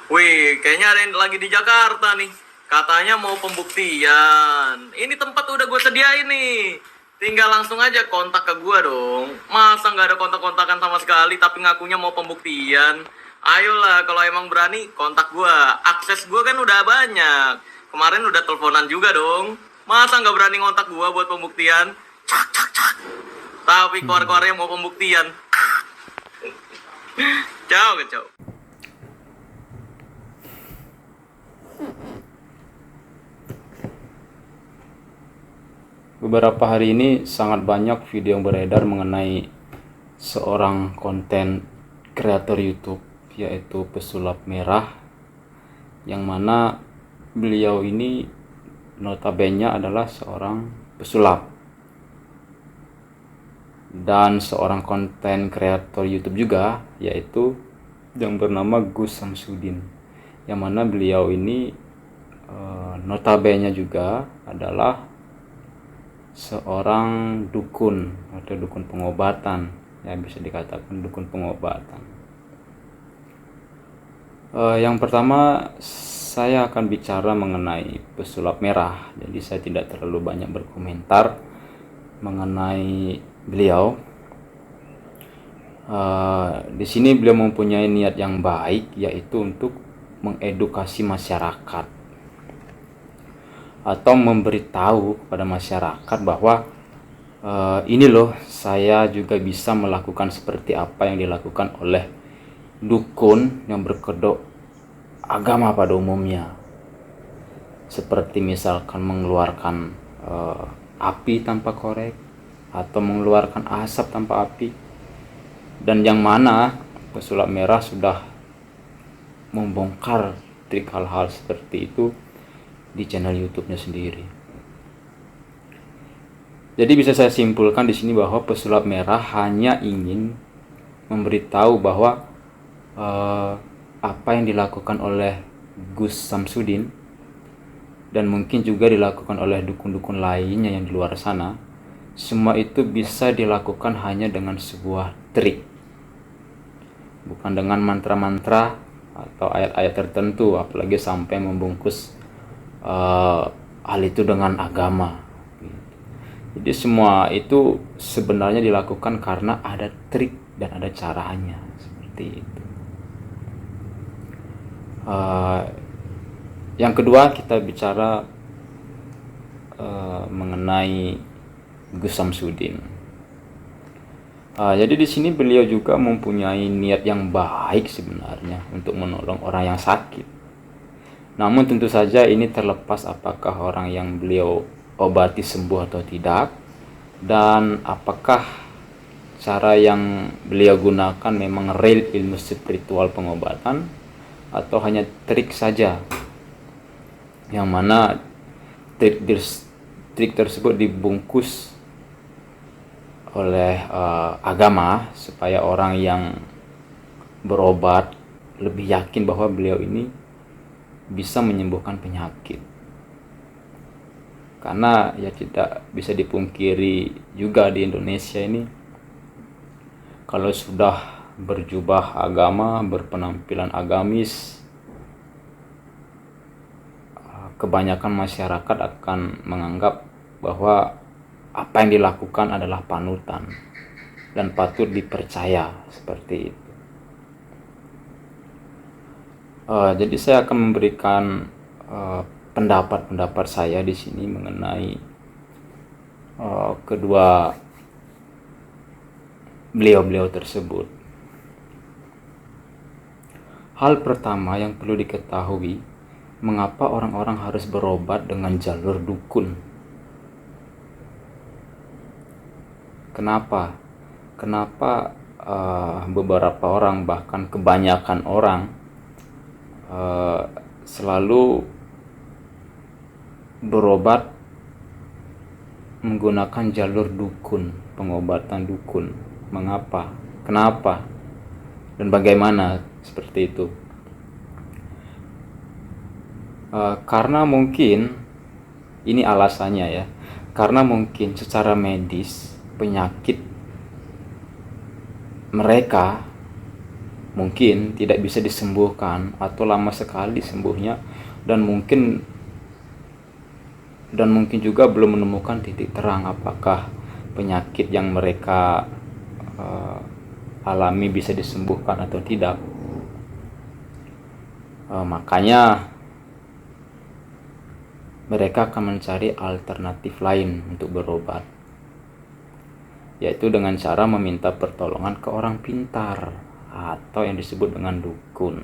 Wih, kayaknya ada yang lagi di Jakarta nih. Katanya mau pembuktian. Ini tempat udah gue sediain nih. Tinggal langsung aja kontak ke gue dong. Masa nggak ada kontak-kontakan sama sekali tapi ngakunya mau pembuktian? Ayolah, kalau emang berani kontak gue. Akses gue kan udah banyak. Kemarin udah teleponan juga dong. Masa nggak berani kontak gue buat pembuktian? Cak, cak, cak. Tapi keluar-keluarnya mau pembuktian. Ciao, ciao. Beberapa hari ini sangat banyak video yang beredar mengenai seorang konten kreator YouTube, yaitu Pesulap Merah, yang mana beliau ini notabene adalah seorang pesulap dan seorang konten kreator YouTube juga, yaitu yang bernama Gus Samsudin, yang mana beliau ini notabene juga adalah seorang dukun atau dukun pengobatan, ya bisa dikatakan dukun pengobatan. Yang pertama saya akan bicara mengenai pesulap merah, jadi saya tidak terlalu banyak berkomentar mengenai beliau. Di sini beliau mempunyai niat yang baik, yaitu untuk mengedukasi masyarakat atau memberitahu kepada masyarakat bahwa ini loh, saya juga bisa melakukan seperti apa yang dilakukan oleh dukun yang berkedok agama pada umumnya, seperti misalkan mengeluarkan api tanpa korek atau mengeluarkan asap tanpa api, dan yang mana pesulap merah sudah membongkar trik hal-hal seperti itu di channel YouTube-nya sendiri. Jadi bisa saya simpulkan di sini bahwa pesulap merah hanya ingin memberitahu bahwa apa yang dilakukan oleh Gus Samsudin dan mungkin juga dilakukan oleh dukun-dukun lainnya yang di luar sana, semua itu bisa dilakukan hanya dengan sebuah trik, bukan dengan mantra-mantra atau ayat-ayat tertentu, apalagi sampai membungkus hal itu dengan agama. Jadi semua itu sebenarnya dilakukan karena ada trik dan ada caranya, seperti itu. Yang kedua, kita bicara mengenai Gus Samsudin. Jadi di sini beliau juga mempunyai niat yang baik sebenarnya untuk menolong orang yang sakit. Namun tentu saja ini terlepas apakah orang yang beliau obati sembuh atau tidak, dan apakah cara yang beliau gunakan memang real ilmu spiritual pengobatan atau hanya trik saja, yang mana trik tersebut dibungkus oleh agama supaya orang yang berobat lebih yakin bahwa beliau ini bisa menyembuhkan penyakit. Karena ya tidak bisa dipungkiri juga di Indonesia ini, kalau sudah berjubah agama, berpenampilan agamis, kebanyakan masyarakat akan menganggap bahwa apa yang dilakukan adalah panutan dan patut dipercaya, seperti itu. Jadi saya akan memberikan pendapat-pendapat saya di sini mengenai kedua beliau-beliau tersebut. Hal pertama yang perlu diketahui, mengapa orang-orang harus berobat dengan jalur dukun? Kenapa beberapa orang, bahkan kebanyakan orang selalu berobat menggunakan jalur dukun, pengobatan dukun? Mengapa? Kenapa? Dan bagaimana seperti itu? Karena mungkin ini alasannya ya. Karena mungkin secara medis penyakit mereka mungkin tidak bisa disembuhkan atau lama sekali sembuhnya, dan mungkin juga belum menemukan titik terang apakah penyakit yang mereka alami bisa disembuhkan atau tidak. Makanya mereka akan mencari alternatif lain untuk berobat, yaitu dengan cara meminta pertolongan ke orang pintar atau yang disebut dengan dukun.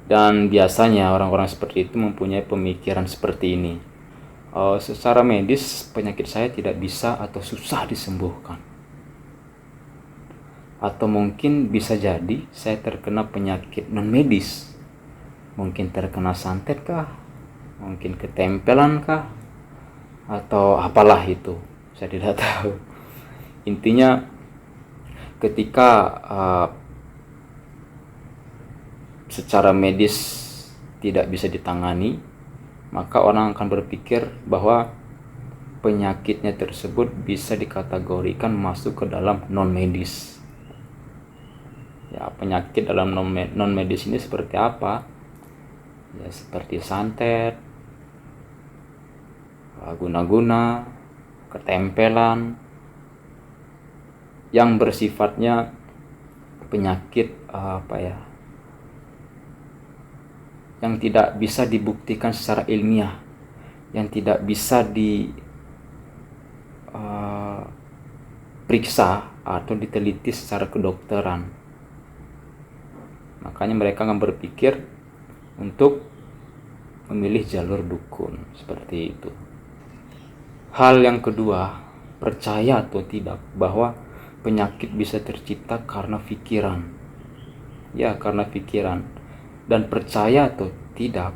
Dan biasanya orang-orang seperti itu mempunyai pemikiran seperti ini: secara medis penyakit saya tidak bisa atau susah disembuhkan, atau mungkin bisa jadi saya terkena penyakit non medis, mungkin terkena santet kah, mungkin ketempelan kah, atau apalah itu, saya tidak tahu. Intinya ketika secara medis tidak bisa ditangani, maka orang akan berpikir bahwa penyakitnya tersebut bisa dikategorikan masuk ke dalam non medis. Ya, penyakit dalam non medis ini seperti apa? Ya, seperti santet, guna-guna, ketempelan, yang bersifatnya penyakit yang tidak bisa dibuktikan secara ilmiah, yang tidak bisa diperiksa atau diteliti secara kedokteran. Makanya mereka akan berpikir untuk memilih jalur dukun seperti itu. Hal yang kedua, percaya atau tidak bahwa penyakit bisa tercipta karena pikiran. Ya, karena pikiran. Dan percaya atau tidak,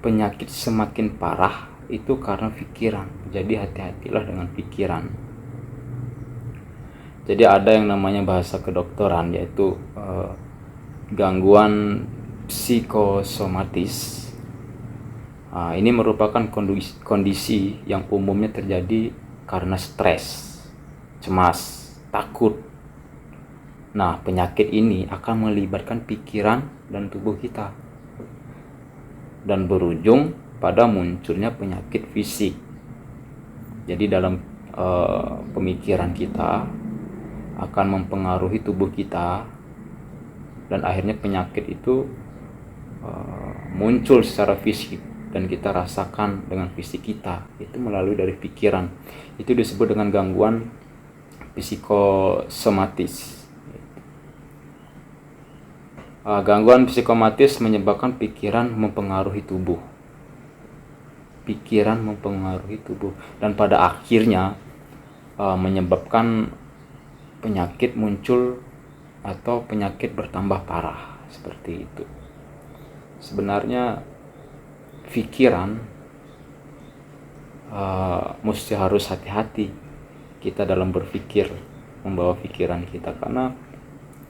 penyakit semakin parah itu karena pikiran. Jadi hati-hatilah dengan pikiran. Jadi ada yang namanya bahasa kedokteran, yaitu gangguan psikosomatis. Ini merupakan kondisi yang umumnya terjadi karena stres, cemas, takut. Nah, penyakit ini akan melibatkan pikiran dan tubuh kita dan berujung pada munculnya penyakit fisik. Jadi dalam pemikiran kita akan mempengaruhi tubuh kita, dan akhirnya penyakit itu muncul secara fisik dan kita rasakan dengan fisik kita, itu melalui dari pikiran. Itu disebut dengan gangguan psikosomatis. Gangguan psikosomatis menyebabkan pikiran mempengaruhi tubuh. Pikiran mempengaruhi tubuh dan pada akhirnya menyebabkan penyakit muncul atau penyakit bertambah parah seperti itu. Sebenarnya pikiran mesti harus hati-hati kita dalam berpikir, membawa pikiran kita, karena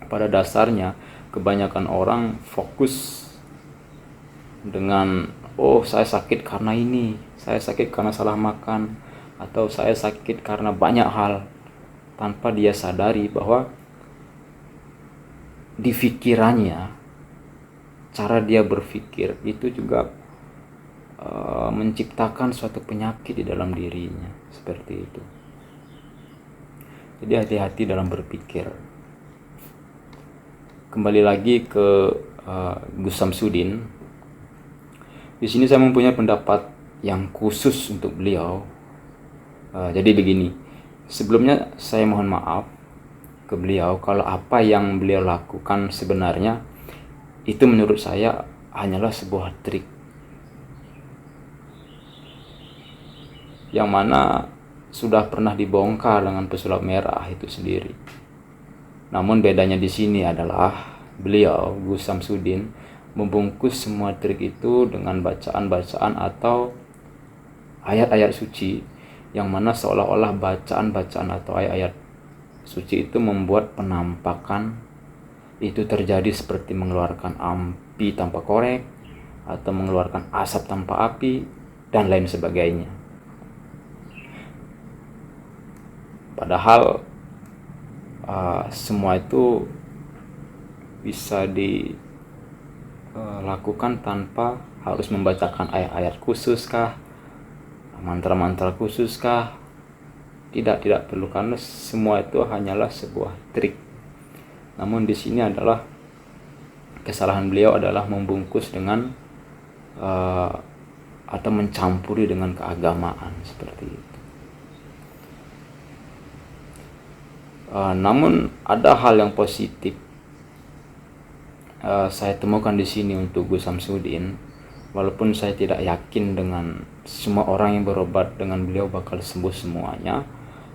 pada dasarnya kebanyakan orang fokus dengan saya sakit karena ini, saya sakit karena salah makan, atau saya sakit karena banyak hal, tanpa dia sadari bahwa di pikirannya, cara dia berpikir itu juga menciptakan suatu penyakit di dalam dirinya, seperti itu. Jadi hati-hati dalam berpikir. Kembali lagi ke Gus Samsudin. Di sini saya mempunyai pendapat yang khusus untuk beliau. Jadi begini, sebelumnya saya mohon maaf ke beliau kalau apa yang beliau lakukan sebenarnya itu menurut saya hanyalah sebuah trik, yang mana sudah pernah dibongkar dengan pesulap merah itu sendiri. Namun bedanya di sini adalah beliau, Gus Samsudin, membungkus semua trik itu dengan bacaan-bacaan atau ayat-ayat suci, yang mana seolah-olah bacaan-bacaan atau ayat-ayat suci itu membuat penampakan itu terjadi seperti mengeluarkan api tanpa korek, atau mengeluarkan asap tanpa api, dan lain sebagainya. Padahal semua itu bisa dilakukan tanpa harus membacakan ayat-ayat khusus kah, mantra-mantra khusus kah. Tidak perlu, karena semua itu hanyalah sebuah trik. Namun di sini adalah kesalahan beliau adalah membungkus dengan atau mencampuri dengan keagamaan seperti itu. Namun ada hal yang positif saya temukan di sini untuk Gus Samsudin. Walaupun saya tidak yakin dengan semua orang yang berobat dengan beliau bakal sembuh semuanya,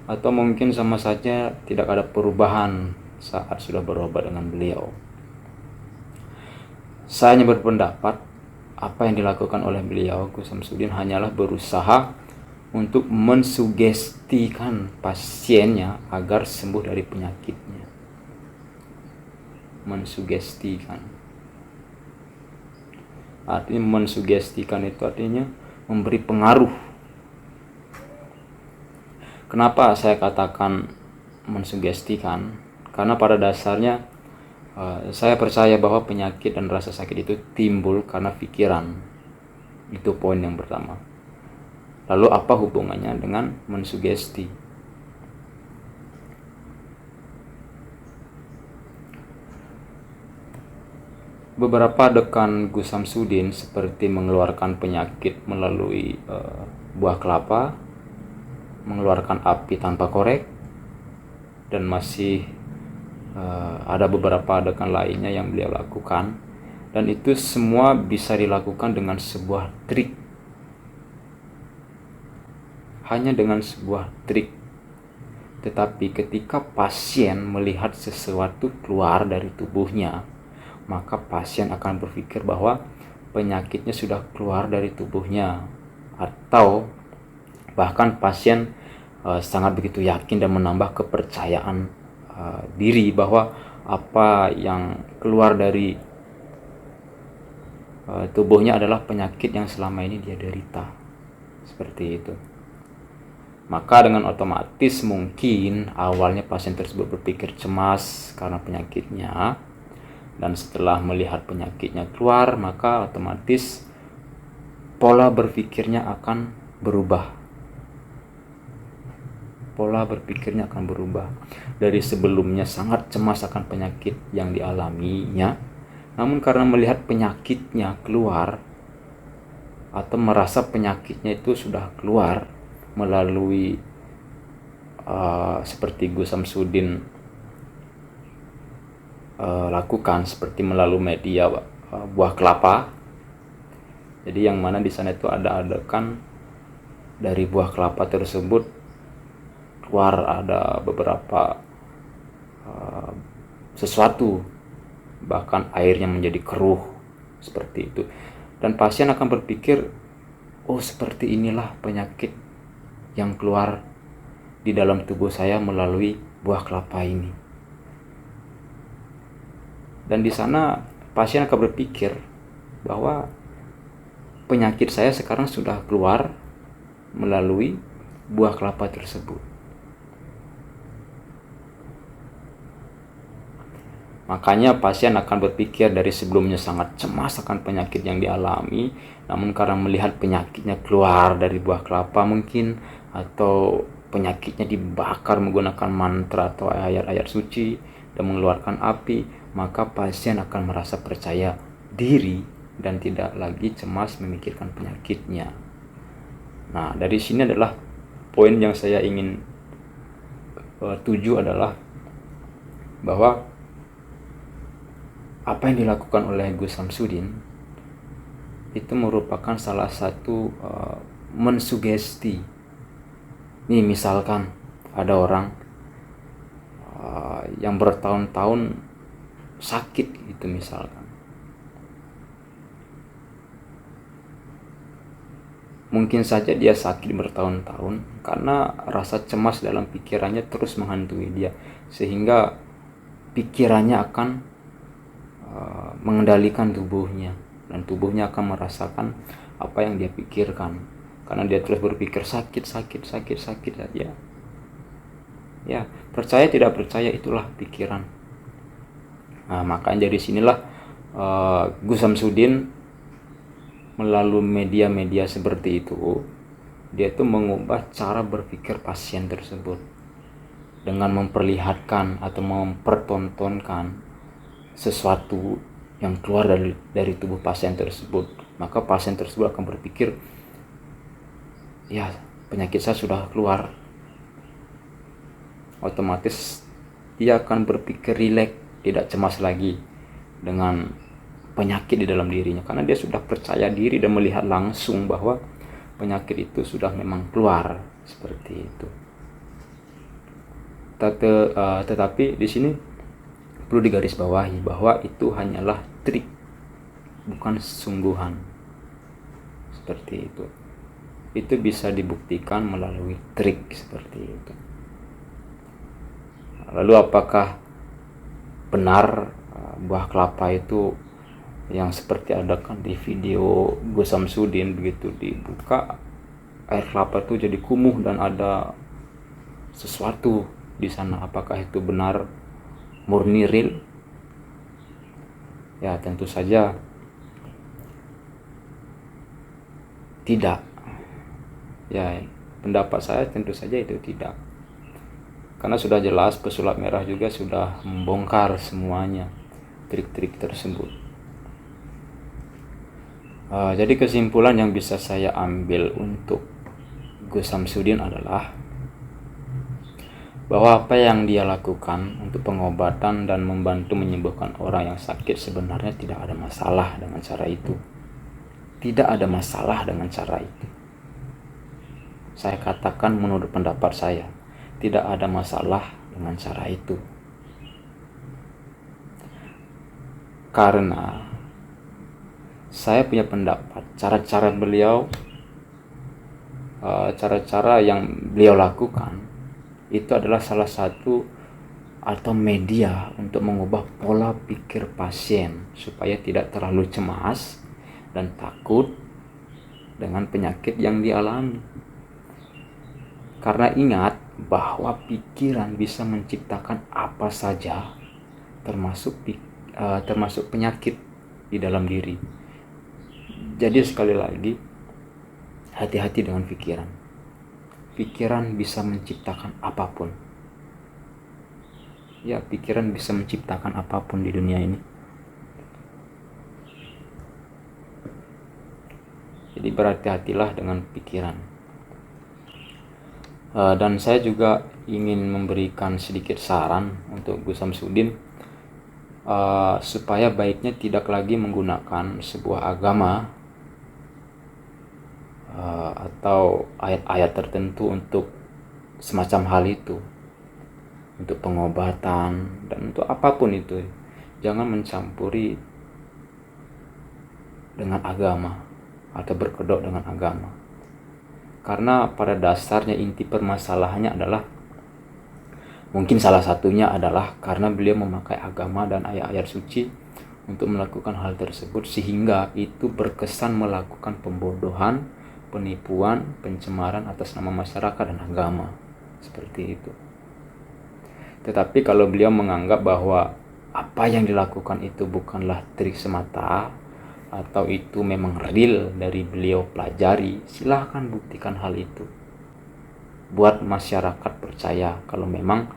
atau mungkin sama saja tidak ada perubahan saat sudah berobat dengan beliau. Saya hanya berpendapat apa yang dilakukan oleh beliau, Gus Samsudin, hanyalah berusaha untuk mensugestikan pasiennya agar sembuh dari penyakitnya. Mensugestikan. Artinya mensugestikan itu artinya memberi pengaruh. Kenapa saya katakan mensugestikan? Karena pada dasarnya saya percaya bahwa penyakit dan rasa sakit itu timbul karena pikiran. Itu poin yang pertama. Lalu apa hubungannya dengan mensugesti? Beberapa dekan Gus Samsudin seperti mengeluarkan penyakit melalui buah kelapa, mengeluarkan api tanpa korek, dan masih ada beberapa adegan lainnya yang beliau lakukan, dan itu semua bisa dilakukan dengan sebuah trik. Hanya dengan sebuah trik. Tetapi ketika pasien melihat sesuatu keluar dari tubuhnya, maka pasien akan berpikir bahwa penyakitnya sudah keluar dari tubuhnya, atau bahkan pasien sangat begitu yakin dan menambah kepercayaan diri bahwa apa yang keluar dari tubuhnya adalah penyakit yang selama ini dia derita. Seperti itu. Maka dengan otomatis mungkin awalnya pasien tersebut berpikir cemas karena penyakitnya, dan setelah melihat penyakitnya keluar, maka otomatis pola berpikirnya akan berubah. Pola berpikirnya akan berubah. Dari sebelumnya sangat cemas akan penyakit yang dialaminya, namun karena melihat penyakitnya keluar atau merasa penyakitnya itu sudah keluar melalui seperti Gus Samsudin lakukan, seperti melalui media buah kelapa. Jadi yang mana di sana itu ada adegan dari buah kelapa tersebut keluar ada beberapa sesuatu, bahkan airnya menjadi keruh seperti itu, dan pasien akan berpikir, oh seperti inilah penyakit yang keluar di dalam tubuh saya melalui buah kelapa ini. Dan di sana pasien akan berpikir bahwa penyakit saya sekarang sudah keluar melalui buah kelapa tersebut. Makanya pasien akan berpikir dari sebelumnya sangat cemas akan penyakit yang dialami, namun karena melihat penyakitnya keluar dari buah kelapa mungkin, atau penyakitnya dibakar menggunakan mantra atau ayat-ayat suci dan mengeluarkan api, maka pasien akan merasa percaya diri dan tidak lagi cemas memikirkan penyakitnya. Nah, dari sini adalah poin yang saya ingin tuju adalah bahwa apa yang dilakukan oleh Gus Samsudin itu merupakan salah satu mensugesti. Nih misalkan ada orang yang bertahun-tahun sakit itu misalkan, mungkin saja dia sakit bertahun-tahun karena rasa cemas dalam pikirannya terus menghantui dia, sehingga pikirannya akan mengendalikan tubuhnya, dan tubuhnya akan merasakan apa yang dia pikirkan karena dia terus berpikir sakit saja. Ya, percaya tidak percaya itulah pikiran. Nah, makanya dari sinilah Gus Samsudin melalui media-media seperti itu, dia tuh mengubah cara berpikir pasien tersebut dengan memperlihatkan atau mempertontonkan sesuatu yang keluar dari tubuh pasien tersebut. Maka pasien tersebut akan berpikir, ya penyakit saya sudah keluar. Otomatis dia akan berpikir rileks, tidak cemas lagi dengan penyakit di dalam dirinya, karena dia sudah percaya diri dan melihat langsung bahwa penyakit itu sudah memang keluar, seperti itu. Tetapi di sini perlu digarisbawahi bahwa itu hanyalah trik, bukan sungguhan, seperti itu. Itu bisa dibuktikan melalui trik seperti itu. Lalu apakah benar buah kelapa itu yang seperti ada kan di video Gus Samsudin, begitu dibuka air kelapa itu jadi kumuh dan ada sesuatu di sana? Apakah itu benar murni real? Ya tentu saja tidak. Ya pendapat saya tentu saja itu tidak, karena sudah jelas pesulap merah juga sudah membongkar semuanya trik-trik tersebut. Jadi kesimpulan yang bisa saya ambil untuk Gus Samsudin adalah bahwa apa yang dia lakukan untuk pengobatan dan membantu menyembuhkan orang yang sakit sebenarnya tidak ada masalah dengan cara itu. Tidak ada masalah dengan cara itu. Saya katakan menurut pendapat saya, tidak ada masalah dengan cara itu. Karena saya punya pendapat, cara-cara yang beliau lakukan itu adalah salah satu atau media untuk mengubah pola pikir pasien supaya tidak terlalu cemas dan takut dengan penyakit yang dialami. Karena ingat bahwa pikiran bisa menciptakan apa saja, termasuk penyakit di dalam diri. Jadi sekali lagi, hati-hati dengan pikiran. Pikiran bisa menciptakan apapun. Ya, pikiran bisa menciptakan apapun di dunia ini. Jadi berhati-hatilah dengan pikiran. Dan saya juga ingin memberikan sedikit saran untuk Gus Samsudin, supaya baiknya tidak lagi menggunakan sebuah agama atau ayat-ayat tertentu untuk semacam hal itu, untuk pengobatan dan untuk apapun itu. Jangan mencampuri dengan agama atau berkedok dengan agama, karena pada dasarnya inti permasalahannya adalah, mungkin salah satunya adalah karena beliau memakai agama dan ayat-ayat suci untuk melakukan hal tersebut, sehingga itu berkesan melakukan pembodohan, penipuan, pencemaran atas nama masyarakat dan agama, seperti itu. Tetapi kalau beliau menganggap bahwa apa yang dilakukan itu bukanlah trik semata, atau itu memang real dari beliau pelajari, silahkan buktikan hal itu. Buat masyarakat percaya kalau memang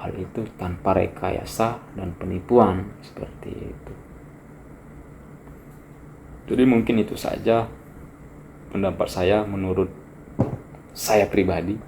hal itu tanpa rekayasa dan penipuan, seperti itu. Jadi mungkin itu saja pendapat saya menurut saya pribadi.